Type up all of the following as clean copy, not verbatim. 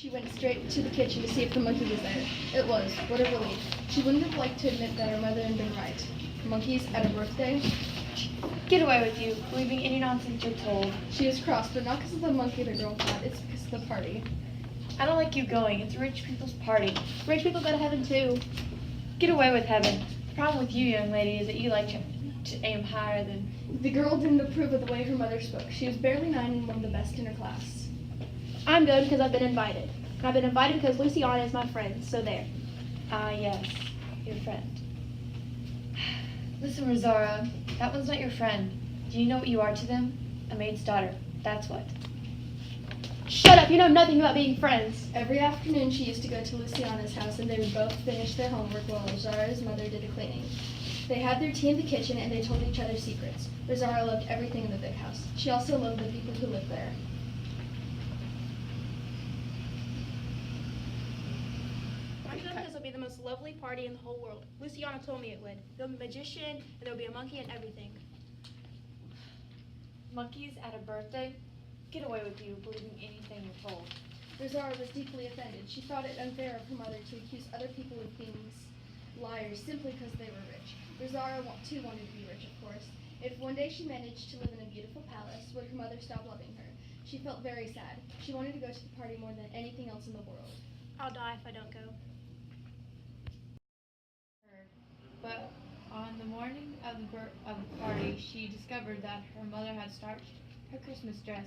She went straight to the kitchen to see if the monkey was there. It was. What a relief. She wouldn't have liked to admit that her mother had been right. Monkeys at a birthday? Get away with you, believing any nonsense you're told. She was cross, but not because of the monkey the girl thought. It's because of the party. I don't like you going. It's rich people's party. Rich people go to heaven too. Get away with heaven. The problem with you, young lady, is that you like to aim higher than... The girl didn't approve of the way her mother spoke. She was barely 9 and one of the best in her class. I'm good because I've been invited. And I've been invited because Luciana is my friend, so there. Ah, yes, your friend. Listen, Rosaura, that one's not your friend. Do you know what you are to them? A maid's daughter. That's what. Shut up, you know nothing about being friends. Every afternoon she used to go to Luciana's house and they would both finish their homework while Rosara's mother did the cleaning. They had their tea in the kitchen and they told each other secrets. Rosara loved everything in the big house. She also loved the people who lived there. I'm sure this will be the most lovely party in the whole world. Luciana told me it would. There'll be a magician, and there'll be a monkey and everything. Monkeys at a birthday? Get away with you, believing anything you're told. Rosara was deeply offended. She thought it unfair of her mother to accuse other people of being liars simply because they were rich. Rosara too wanted to be rich, of course. If one day she managed to live in a beautiful palace, would her mother stop loving her? She felt very sad. She wanted to go to the party more than anything else in the world. I'll die if I don't go. But on the morning of the party, she discovered that her mother had starched her Christmas dress,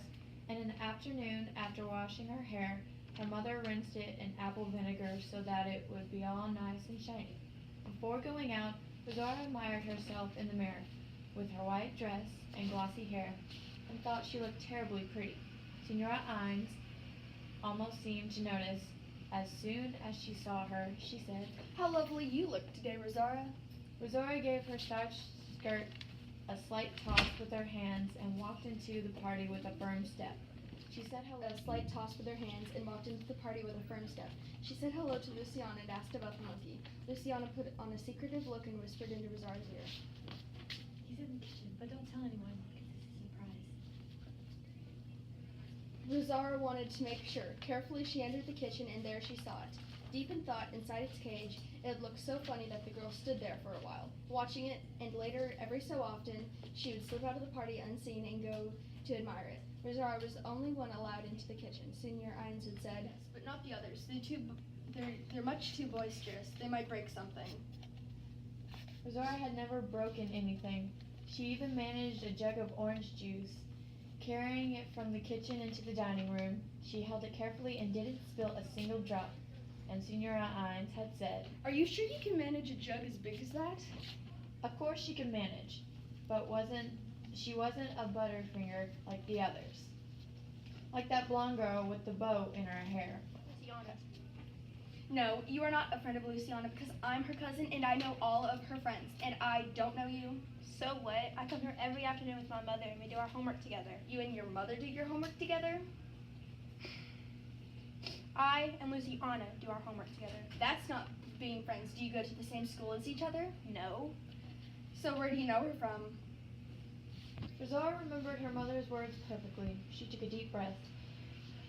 and in the afternoon, after washing her hair, her mother rinsed it in apple vinegar so that it would be all nice and shiny. Before going out, Rosara admired herself in the mirror, with her white dress and glossy hair, and thought she looked terribly pretty. Senora Ines almost seemed to notice. As soon as she saw her, she said, How lovely you look today, Rosara. Rosara gave her starched skirt a slight toss with her hands and walked into the party with a firm step. She said hello. A slight toss with her hands and walked into the party with a firm step. She said hello to Luciana and asked about the monkey. Luciana put on a secretive look and whispered into Rosara's ear. He's in the kitchen, but don't tell anyone, because it's a surprise. Rosara wanted to make sure. Carefully she entered the kitchen and there she saw it. Deep in thought, inside its cage, it looked so funny that the girl stood there for a while, watching it, and later, every so often, she would slip out of the party unseen and go to admire it. Rosara was the only one allowed into the kitchen. Senor Ines had said, yes, but not the others. They're much too boisterous. They might break something. Rosara had never broken anything. She even managed a jug of orange juice. Carrying it from the kitchen into the dining room, she held it carefully and didn't spill a single drop. And Senora Ines had said, Are you sure you can manage a jug as big as that? Of course she could manage, but she wasn't a butterfinger like the others. Like that blonde girl with the bow in her hair. Luciana. No, you are not a friend of Luciana because I'm her cousin and I know all of her friends, and I don't know you. So what? I come here every afternoon with my mother and we do our homework together. You and your mother do your homework together? I and Luciana do our homework together. That's not being friends. Do you go to the same school as each other? No. So where do you know her from? Rosara remembered her mother's words perfectly. She took a deep breath.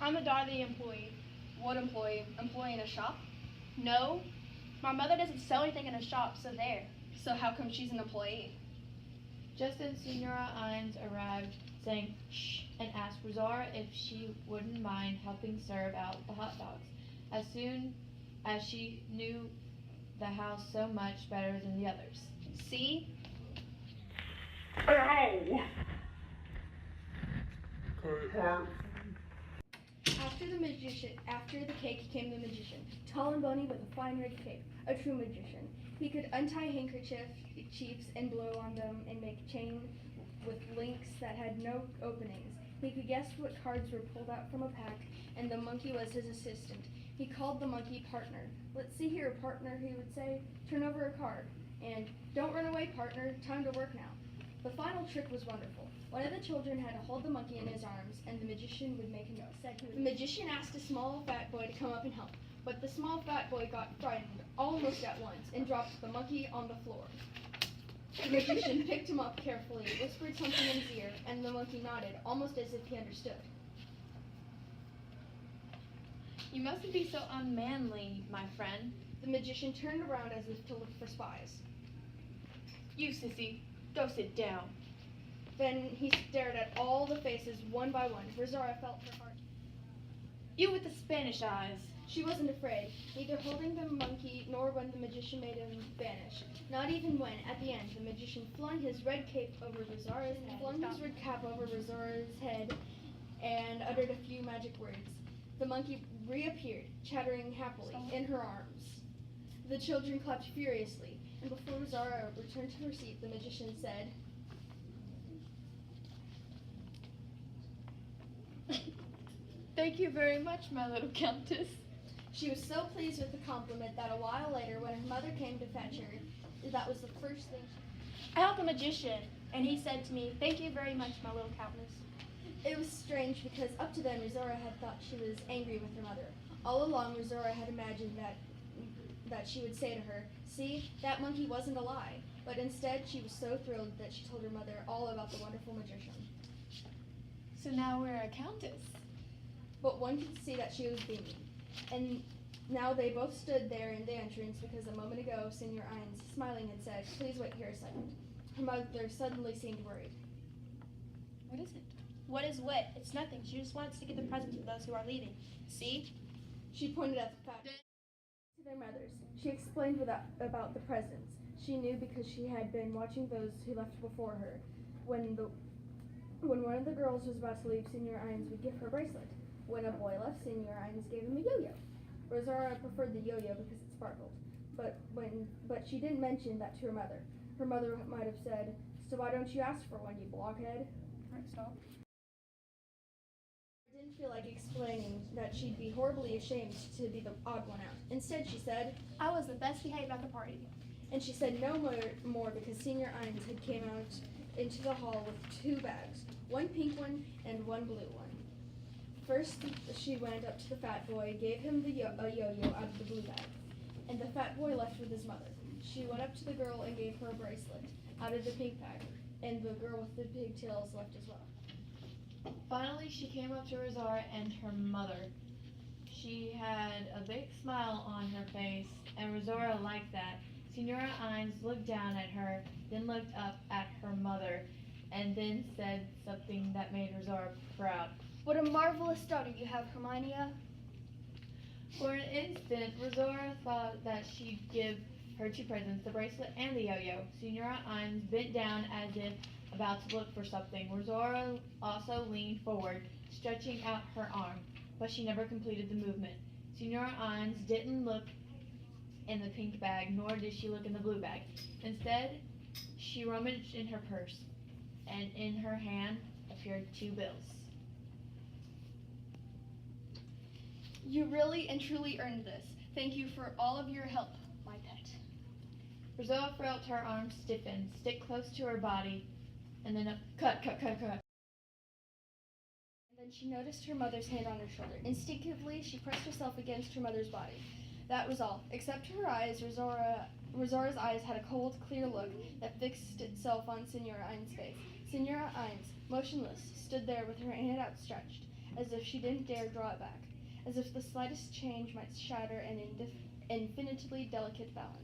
I'm the daughter of the employee. What employee? Employee in a shop? No. My mother doesn't sell anything in a shop, so there. So how come she's an employee? Just then Senora Ines arrived, saying shh, and asked Rosara if she wouldn't mind helping serve out the hot dogs, as soon as she knew the house so much better than the others. See? Ow! After the cake came the magician, tall and bony with a fine red cape, a true magician. He could untie handkerchiefs and blow on them and make chain with links that had no openings. He could guess what cards were pulled out from a pack, and the monkey was his assistant. He called the monkey partner. Let's see here, partner, he would say. Turn over a card. And don't run away, partner. Time to work now. The final trick was wonderful. One of the children had to hold the monkey in his arms, and the magician would make a note. The magician asked a small fat boy to come up and help, but the small fat boy got frightened almost at once and dropped the monkey on the floor. The magician picked him up carefully, whispered something in his ear, and the monkey nodded, almost as if he understood. You mustn't be so unmanly, my friend. The magician turned around as if to look for spies. You, sissy, go sit down. Then he stared at all the faces one by one. Rosara felt her heart. You with the Spanish eyes. She wasn't afraid, neither holding the monkey nor when the magician made him vanish. Not even when, at the end, the magician flung his red cape over Rosara's head, and uttered a few magic words. The monkey reappeared, chattering happily, in her arms. The children clapped furiously, and before Rosara returned to her seat, the magician said, Thank you very much, my little countess. She was so pleased with the compliment that a while later, when her mother came to fetch her, that was the first thing I helped the magician, and he said to me, "Thank you very much, my little countess." It was strange because up to then Rosara had thought she was angry with her mother. All along Rosara had imagined that she would say to her, "See, that monkey wasn't a lie." But instead she was so thrilled that she told her mother all about the wonderful magician. So now we're a countess. But one could see that she was beaming. And now they both stood there in the entrance because a moment ago Senor Ines, smiling, had said, "Please wait here a second." Her mother suddenly seemed worried. What is it? What is what? It's nothing. She just wants to give the presents to those who are leaving. See? She pointed at the fact to their mothers. She explained about the presents. She knew because she had been watching those who left before her. When one of the girls was about to leave, Senor Ines would give her a bracelet. When a boy left, Senor Ines gave him a yo-yo. Rosara preferred the yo-yo because it sparkled, but she didn't mention that to her mother. Her mother might have said, "So why don't you ask for one, you blockhead?" Alright, stop. I didn't feel like explaining that she'd be horribly ashamed to be the odd one out. Instead, she said, I was the best behaved at the party. and she said no more because Senor Ines had came out into the hall with 2 bags, one pink one and one blue one. First, she went up to the fat boy, gave him a yo-yo out of the blue bag, and the fat boy left with his mother. She went up to the girl and gave her a bracelet out of the pink bag, and the girl with the pigtails left as well. Finally, she came up to Rosara and her mother. She had a big smile on her face, and Rosara liked that. Senora Ines looked down at her, then looked up at her mother, and then said something that made Rosara proud. "What a marvelous daughter you have, Herminia." For an instant, Rosara thought that she'd give her 2 presents, the bracelet and the yo-yo. Senora Ines bent down as if about to look for something. Rosara also leaned forward, stretching out her arm, but she never completed the movement. Senora Ines didn't look in the pink bag, nor did she look in the blue bag. Instead, she rummaged in her purse, and in her hand appeared 2 bills. "You really and truly earned this. Thank you for all of your help, my pet." Rosara felt her arm stiffen, stick close to her body, and then a cut. And then she noticed her mother's hand on her shoulder. Instinctively, she pressed herself against her mother's body. That was all. Except her eyes, Rosara's eyes had a cold, clear look that fixed itself on Senora Ines' face. Senora Ines, motionless, stood there with her hand outstretched, as if she didn't dare draw it back, as if the slightest change might shatter an infinitely delicate balance.